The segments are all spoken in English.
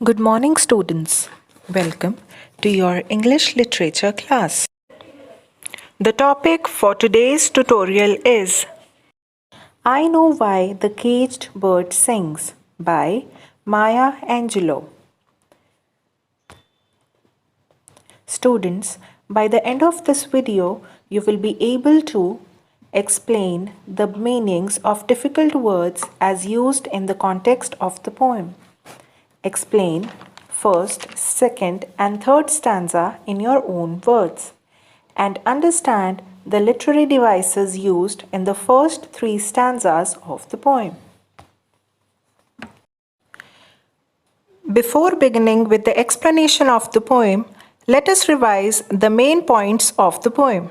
Good morning, students. Welcome to your English literature class. The topic for today's tutorial is I Know Why the Caged Bird Sings by Maya Angelou. Students, by the end of this video, you will be able to explain the meanings of difficult words as used in the context of the poem. Explain first, second, and third stanza in your own words, and understand the literary devices used in the first three stanzas of the poem. Before beginning with the explanation of the poem, let us revise the main points of the poem.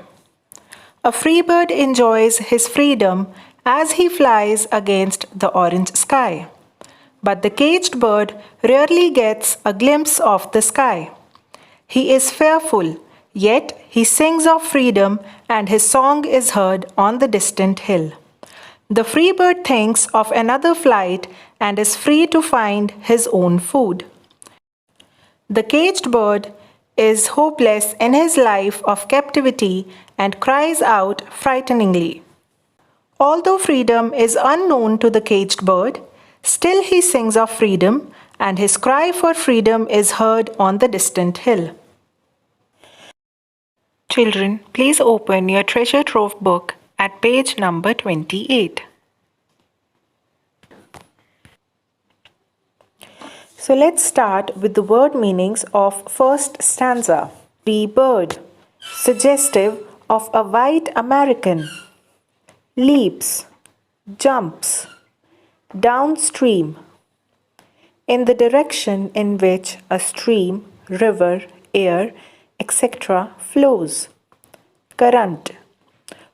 A free bird enjoys his freedom as he flies against the orange sky. But the caged bird rarely gets a glimpse of the sky. He is fearful, yet he sings of freedom, and his song is heard on the distant hill. The free bird thinks of another flight and is free to find his own food. The caged bird is hopeless in his life of captivity and cries out frighteningly. Although freedom is unknown to the caged bird, still he sings of freedom, and his cry for freedom is heard on the distant hill. Children, please open your treasure trove book at page number 28. So let's start with the word meanings of first stanza. Free bird, suggestive of a white American. Leaps, jumps. Downstream, in the direction in which a stream, river, air, etc. flows. Current,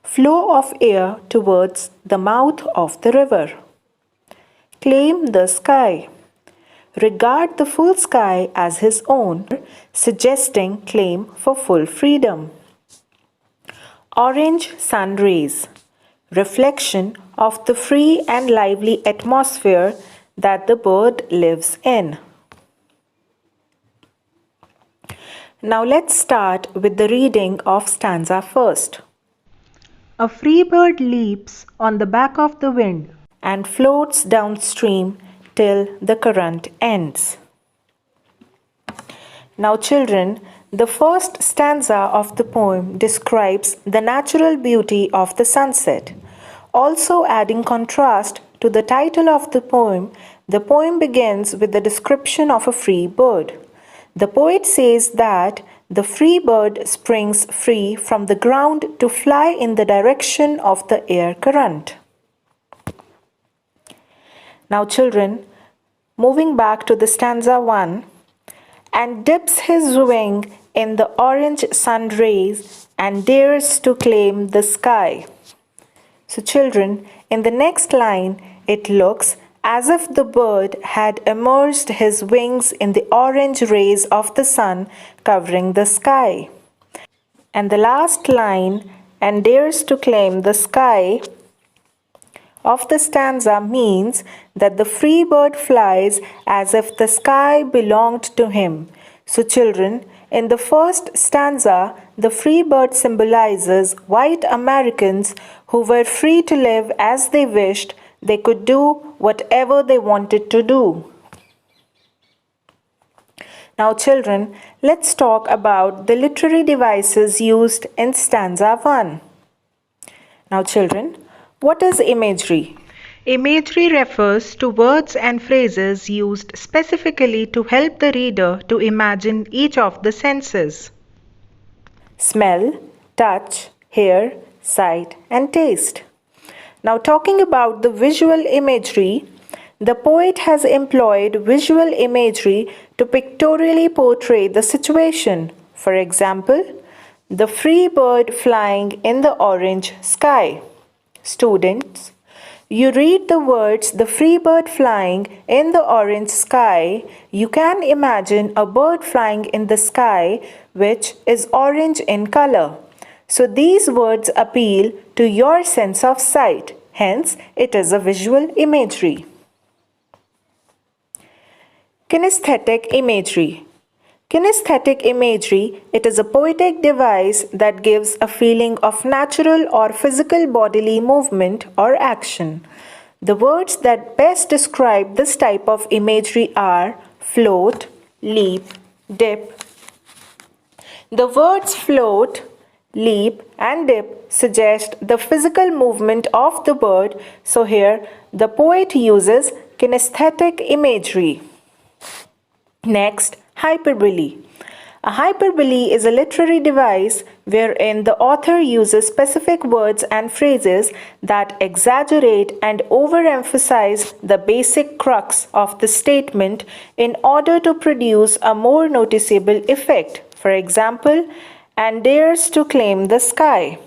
flow of air towards the mouth of the river. Claim the sky, regard the full sky as his own, suggesting claim for full freedom. Orange sun rays, reflection of the free and lively atmosphere that the bird lives in. Now let's start with the reading of stanza first. A free bird leaps on the back of the wind and floats downstream till the current ends. Now children, the first stanza of the poem describes the natural beauty of the sunset. Also adding contrast to the title of the poem begins with the description of a free bird. The poet says that the free bird springs free from the ground to fly in the direction of the air current. Now children, moving back to the stanza 1, and dips his wing in the orange sun rays and dares to claim the sky. So children, in the next line, it looks as if the bird had immersed his wings in the orange rays of the sun covering the sky. And the last line, and dares to claim the sky, of the stanza means that the free bird flies as if the sky belonged to him. So children, in the first stanza, the free bird symbolizes white Americans who were free to live as they wished. They could do whatever they wanted to do. Now children, let's talk about the literary devices used in stanza 1. Now children, what is imagery? Imagery refers to words and phrases used specifically to help the reader to imagine each of the senses. Smell, touch, hear, sight, and taste. Now talking about the visual imagery, the poet has employed visual imagery to pictorially portray the situation. For example, the free bird flying in the orange sky. Students, you read the words the free bird flying in the orange sky. You can imagine a bird flying in the sky which is orange in color. So these words appeal to your sense of sight. Hence, it is a visual imagery. Kinesthetic imagery. Kinesthetic imagery, it is a poetic device that gives a feeling of natural or physical bodily movement or action. The words that best describe this type of imagery are float, leap, dip. The words float, leap and dip suggest the physical movement of the bird, so here the poet uses kinesthetic imagery. Next, hyperbole. A hyperbole is a literary device wherein the author uses specific words and phrases that exaggerate and overemphasize the basic crux of the statement in order to produce a more noticeable effect. For example, and dares to claim the sky.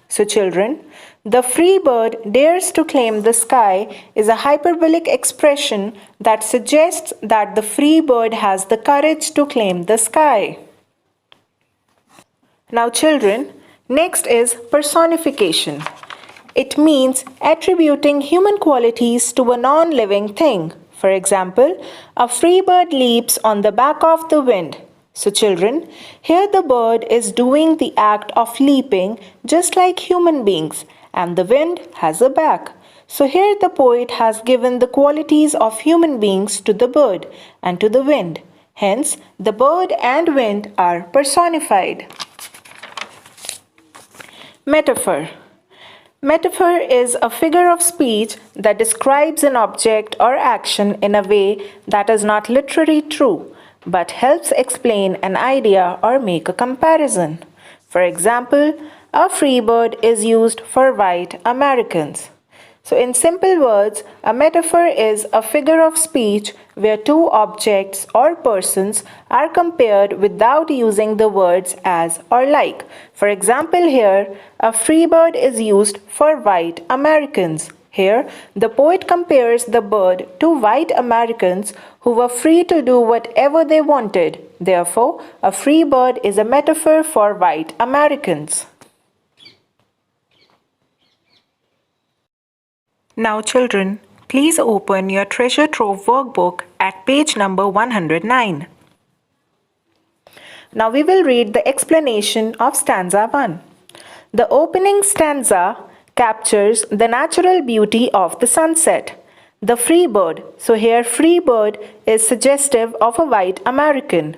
So children, the free bird dares to claim the sky is a hyperbolic expression that suggests that the free bird has the courage to claim the sky. Now children, next is personification. It means attributing human qualities to a non-living thing. For example, a free bird leaps on the back of the wind. So children, here the bird is doing the act of leaping just like human beings, and the wind has a back. So here the poet has given the qualities of human beings to the bird and to the wind. Hence, the bird and wind are personified. Metaphor. Metaphor is a figure of speech that describes an object or action in a way that is not literally true, but helps explain an idea or make a comparison. For example, a free bird is used for white Americans. So in simple words, a metaphor is a figure of speech where two objects or persons are compared without using the words as or like. For example here, a free bird is used for white Americans. Here, the poet compares the bird to white Americans who were free to do whatever they wanted. Therefore, a free bird is a metaphor for white Americans. Now children, please open your treasure trove workbook at page number 109. Now we will read the explanation of stanza 1. The opening stanza captures the natural beauty of the sunset. The free bird, so here free bird is suggestive of a white American,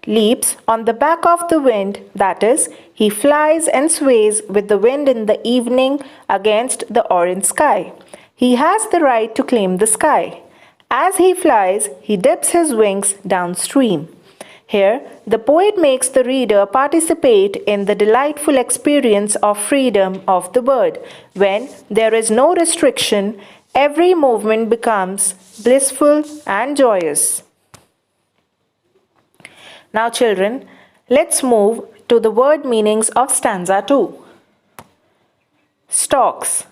leaps on the back of the wind, that is, he flies and sways with the wind in the evening against the orange sky. He has the right to claim the sky. As he flies, he dips his wings downstream. Here, the poet makes the reader participate in the delightful experience of freedom of the bird. When there is no restriction, every movement becomes blissful and joyous. Now children, let's move to the word meanings of stanza 2. Stalks,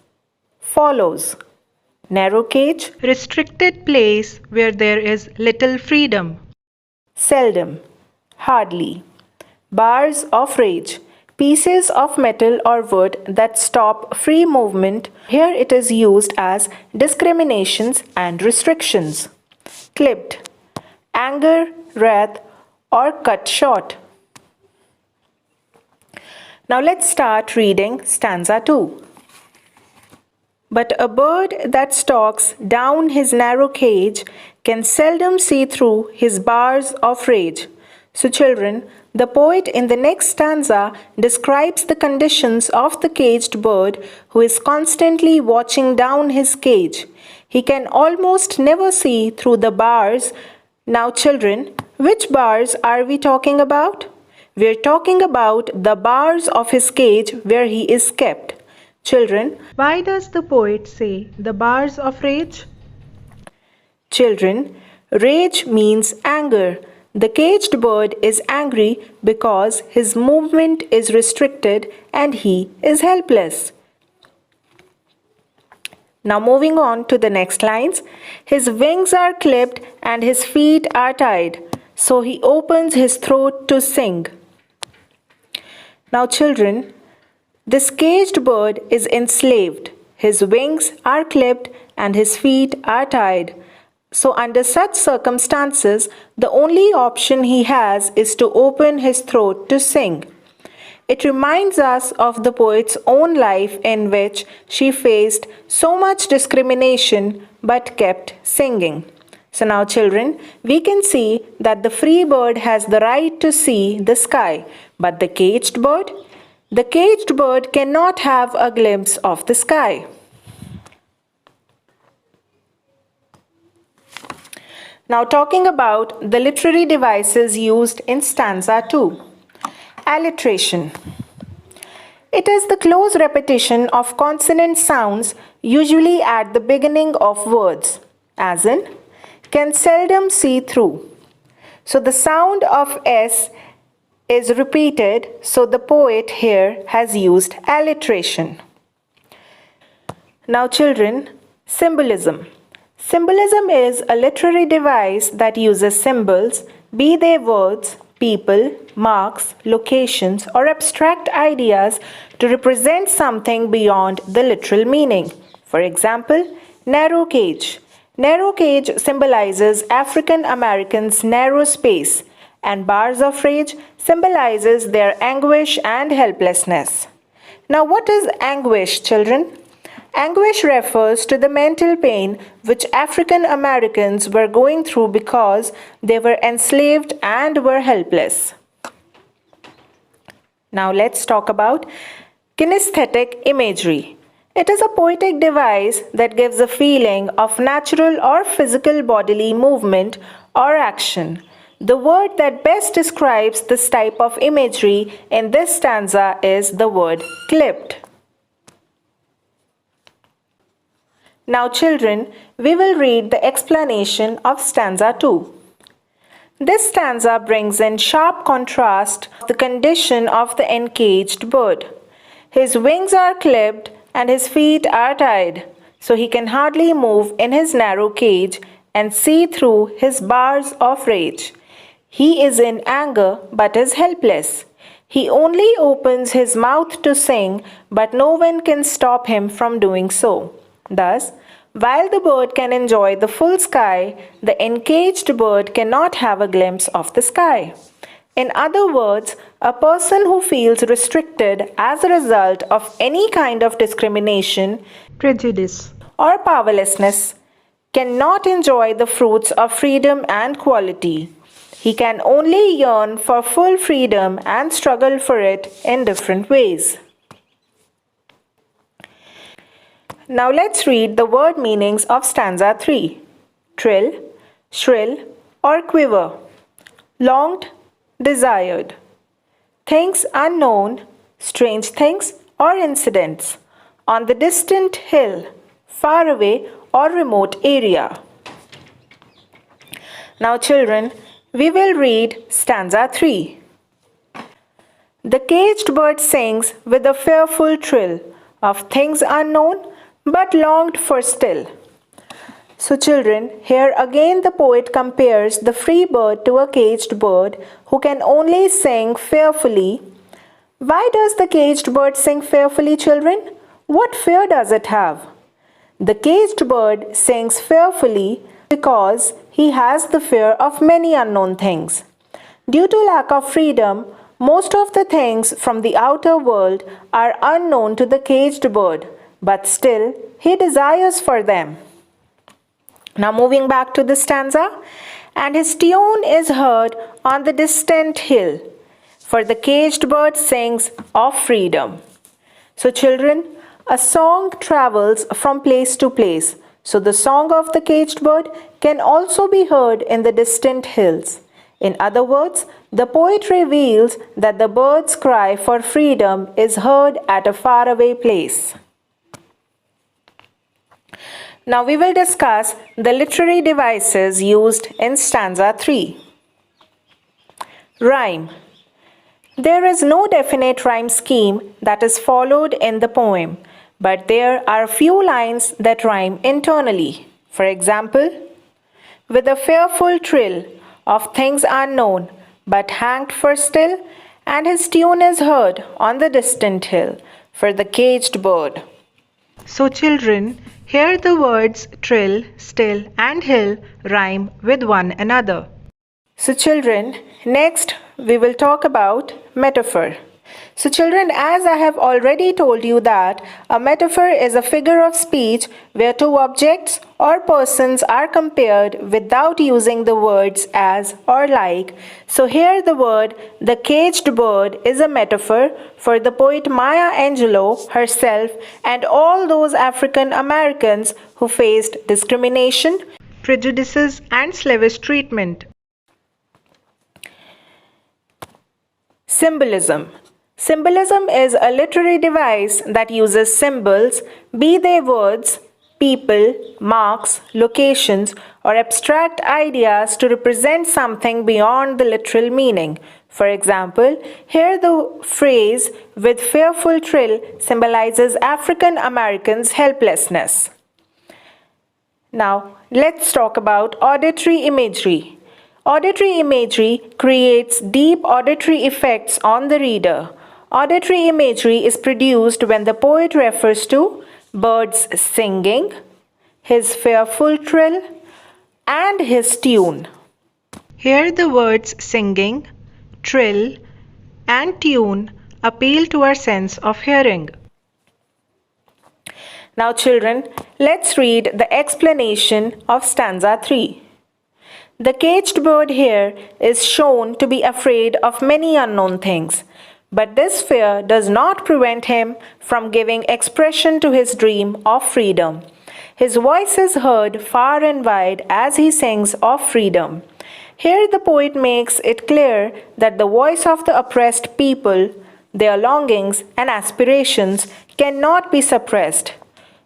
follows. Narrow cage, restricted place where there is little freedom. Seldom, hardly. Bars of rage, pieces of metal or wood that stop free movement. Here it is used as discriminations and restrictions. Clipped, anger, wrath, or cut short. Now let's start reading stanza 2. But a bird that stalks down his narrow cage can seldom see through his bars of rage. So children, the poet in the next stanza describes the conditions of the caged bird who is constantly watching down his cage. He can almost never see through the bars. Now children, which bars are we talking about? We're talking about the bars of his cage where he is kept. Children, why does the poet say the bars of rage? Children, rage means anger. The caged bird is angry because his movement is restricted and he is helpless. Now moving on to the next lines. His wings are clipped and his feet are tied, so he opens his throat to sing. Now children, this caged bird is enslaved. His wings are clipped and his feet are tied. So, under such circumstances, the only option he has is to open his throat to sing. It reminds us of the poet's own life in which she faced so much discrimination but kept singing. So now, children, we can see that the free bird has the right to see the sky, but the caged bird cannot have a glimpse of the sky. Now, talking about the literary devices used in stanza 2. Alliteration. It is the close repetition of consonant sounds, usually at the beginning of words, as in, can seldom see through. So the sound of S is repeated, so the poet here has used alliteration. Now, children, symbolism. Symbolism is a literary device that uses symbols, be they words, people, marks, locations, or abstract ideas to represent something beyond the literal meaning. For example, narrow cage. Narrow cage symbolizes African Americans' narrow space, and bars of rage symbolizes their anguish and helplessness. Now, what is anguish, children? Anguish refers to the mental pain which African Americans were going through because they were enslaved and were helpless. Now let's talk about kinesthetic imagery. It is a poetic device that gives a feeling of natural or physical bodily movement or action. The word that best describes this type of imagery in this stanza is the word clipped. Now, children, we will read the explanation of stanza 2. This stanza brings in sharp contrast the condition of the encaged bird. His wings are clipped and his feet are tied, so he can hardly move in his narrow cage and see through his bars of rage. He is in anger but is helpless. He only opens his mouth to sing, but no one can stop him from doing so. Thus, while the bird can enjoy the full sky, the encaged bird cannot have a glimpse of the sky. In other words, a person who feels restricted as a result of any kind of discrimination, prejudice, or powerlessness cannot enjoy the fruits of freedom and equality. He can only yearn for full freedom and struggle for it in different ways. Now let's read the word meanings of stanza 3. Trill, shrill or quiver. Longed, desired. Things unknown, strange things or incidents. On the distant hill, far away or remote area. Now, children, we will read stanza 3. The caged bird sings with a fearful trill of things unknown but longed for still. So, children, here again the poet compares the free bird to a caged bird who can only sing fearfully. Why does the caged bird sing fearfully, children? What fear does it have? The caged bird sings fearfully because he has the fear of many unknown things. Due to lack of freedom, most of the things from the outer world are unknown to the caged bird, but still he desires for them. Now, moving back to the stanza, and his tune is heard on the distant hill, for the caged bird sings of freedom. So, children, a song travels from place to place. So, the song of the caged bird can also be heard in the distant hills. In other words, the poet reveals that the bird's cry for freedom is heard at a faraway place. Now we will discuss the literary devices used in stanza 3. Rhyme. There is no definite rhyme scheme that is followed in the poem, but there are few lines that rhyme internally. For example, with a fearful trill of things unknown, but hanged for still, and his tune is heard on the distant hill, for the caged bird. So children, here the words trill, still and hill rhyme with one another. So children, next we will talk about metaphor. So children, as I have already told you that a metaphor is a figure of speech where two objects or persons are compared without using the words as or like. So here the word the caged bird is a metaphor for the poet Maya Angelou herself and all those African Americans who faced discrimination, prejudices and slavish treatment. Symbolism. Symbolism is a literary device that uses symbols, be they words, people, marks, locations, or abstract ideas to represent something beyond the literal meaning. For example, here the phrase with fearful trill symbolizes African Americans' helplessness. Now, let's talk about auditory imagery. Auditory imagery creates deep auditory effects on the reader. Auditory imagery is produced when the poet refers to birds singing, his fearful trill, and his tune. Here the words singing, trill, and tune appeal to our sense of hearing. Now children, let's read the explanation of stanza 3. The caged bird here is shown to be afraid of many unknown things. But this fear does not prevent him from giving expression to his dream of freedom. His voice is heard far and wide as he sings of freedom. Here the poet makes it clear that the voice of the oppressed people, their longings and aspirations cannot be suppressed.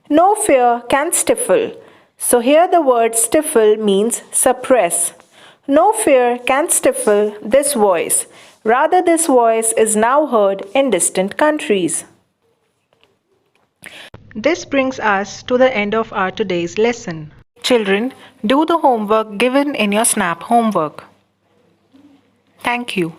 No fear can stifle. So here the word stifle means suppress. No fear can stifle this voice. Rather, this voice is now heard in distant countries. This brings us to the end of our today's lesson. Children, do the homework given in your SNAP homework. Thank you.